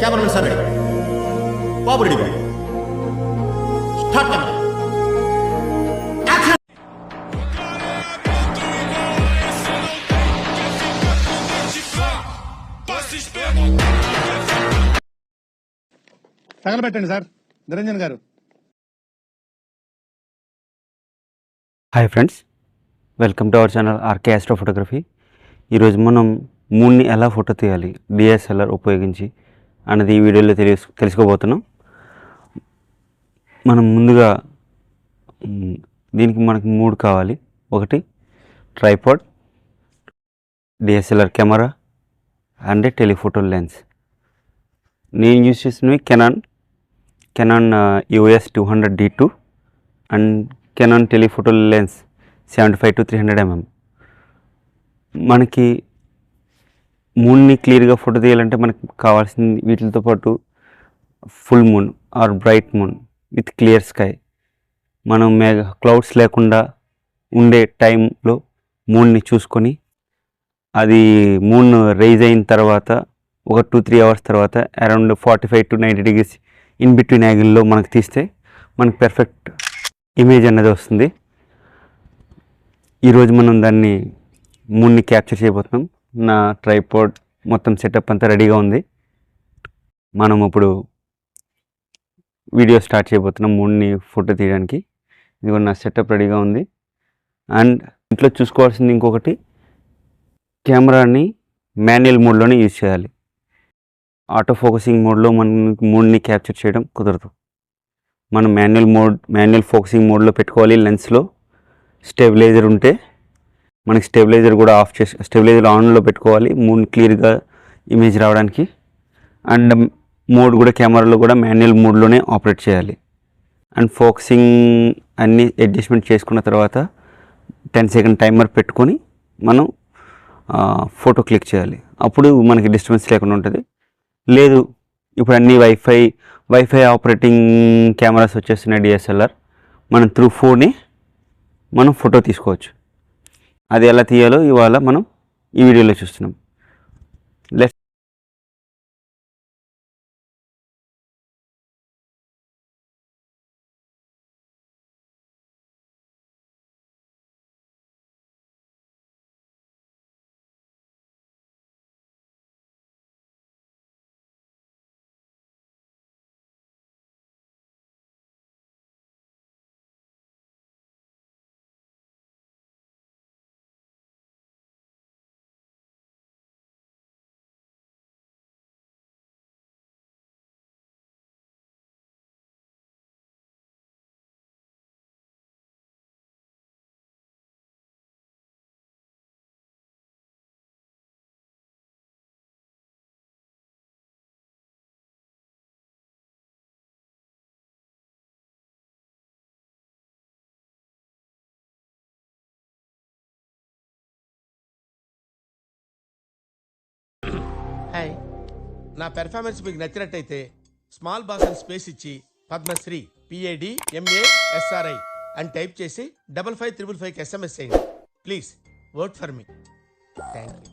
Cameraman sir ready, బాబు ready, start camera. తగలబెట్టండి sir. Niranjan గారు. Hi friends, welcome to our channel RK astro photography. ఈరోజు మనం మూన్ని ఎలా ఫోటో తీయాలి డిఎస్ఎల్ఆర్ ఉపయోగించి అన్నది ఈ వీడియోలో తెలుసుకోబోతున్నాం. మనం ముందుగా దీనికి మనకు 3 కావాలి. ఒకటి tripod, DSLR camera and telephoto lens. నేను యూజ్ చేసినవి Canon EOS 200D2 and Canon telephoto lens 75 to 300 mm. మనకి మూన్ని క్లియర్గా ఫోటో తీయాలంటే మనకి కావాల్సింది వీటితో పాటు full moon or bright moon with clear sky. మనం క్లౌడ్స్ లేకుండా ఉండే టైంలో మూన్ని చూసుకొని అది మూన్ రైజ్ అయిన తర్వాత ఒక 2-3 అవర్స్ తర్వాత around 45 to 90 degrees in between యాంగిల్లో మనకు తీస్తే మనకు పెర్ఫెక్ట్ ఇమేజ్ అన్నది వస్తుంది. ఈరోజు మనం దాన్ని మూన్ని క్యాప్చర్ చేయబోతున్నాం. నా ట్రైపాడ్ మొత్తం సెటప్ అంతా రెడీగా ఉంది. మనం ఇప్పుడు వీడియో స్టార్ట్ చేయబోతున్నాం మూన్ని ఫోటో తీయడానికి. ఇది నా సెటప్ రెడీగా ఉంది. అండ్ ఇంట్లో చూసుకోవాల్సింది ఇంకొకటి, కెమెరాని మాన్యువల్ మోడ్లోనే యూజ్ చేయాలి. ఆటో ఫోకసింగ్ మోడ్లో మనకి మూన్ని క్యాప్చర్ చేయడం కుదరదు. మనం మాన్యువల్ ఫోకసింగ్ మోడ్లో పెట్టుకోవాలి. లెన్స్లో స్టెబిలైజర్ ఉంటే మనకి స్టెబిలైజర్ కూడా స్టెబిలైజర్ ఆన్లో పెట్టుకోవాలి మూన్ క్లియర్గా ఇమేజ్ రావడానికి. అండ్ మోడ్ కూడా కెమెరాలో కూడా మాన్యువల్ మోడ్లోనే ఆపరేట్ చేయాలి. అండ్ ఫోకసింగ్ అన్నీ అడ్జస్ట్మెంట్ చేసుకున్న తర్వాత 10 సెకండ్ టైమర్ పెట్టుకొని మనం ఫోటో క్లిక్ చేయాలి. అప్పుడు మనకి డిస్టర్బెన్స్ లేకుండా ఉంటుంది. లేదు ఇప్పుడు అన్నీ వైఫై ఆపరేటింగ్ కెమెరాస్ వచ్చేస్తున్నాయి డిఎస్ఎల్ఆర్, మనం త్రూ ఫోనే మనం ఫోటో తీసుకోవచ్చు. అది ఎలా తీయాలో ఇవాళ మనం ఈ వీడియోలో చూస్తున్నాం. హాయ్, నా పెర్ఫార్మెన్స్ మీకు నచ్చినట్టయితే స్మాల్ బాక్స్ అని స్పేస్ ఇచ్చి పద్మశ్రీ PADMASRI అని టైప్ చేసి 5555కి SMS చేయండి. Please work for me. Thank you.